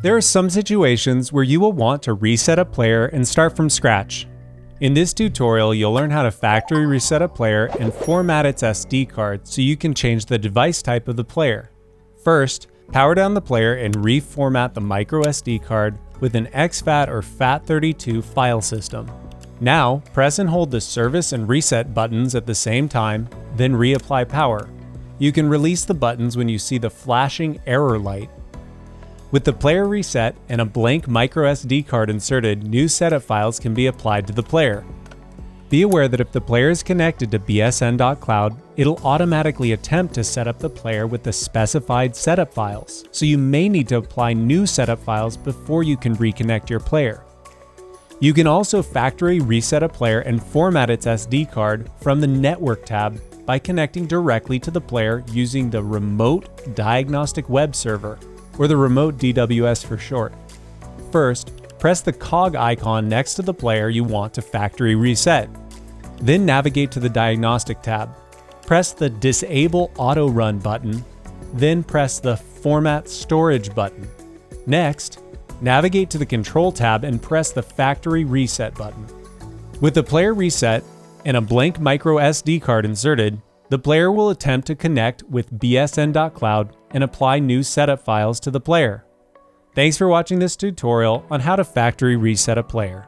There are some situations where you will want to reset a player and start from scratch. In this tutorial, you'll learn how to factory reset a player and format its SD card so you can change the device type of the player. First, power down the player and reformat the micro SD card with an exFAT or FAT32 file system. Now, press and hold the service and reset buttons at the same time, then reapply power. You can release the buttons when you see the flashing error light. With the player reset and a blank microSD card inserted, new setup files can be applied to the player. Be aware that if the player is connected to bsn.cloud, it'll automatically attempt to set up the player with the specified setup files, so you may need to apply new setup files before you can reconnect your player. You can also factory reset a player and format its SD card from the Network tab by connecting directly to the player using the Remote Diagnostic Web Server, or the Remote DWS for short. First, press the cog icon next to the player you want to factory reset. Then navigate to the Diagnostic tab. Press the Disable Auto Run button, then press the Format Storage button. Next, navigate to the Control tab and press the Factory Reset button. With the player reset and a blank micro SD card inserted, the player will attempt to connect with bsn.cloud and apply new setup files to the player. Thanks for watching this tutorial on how to factory reset a player.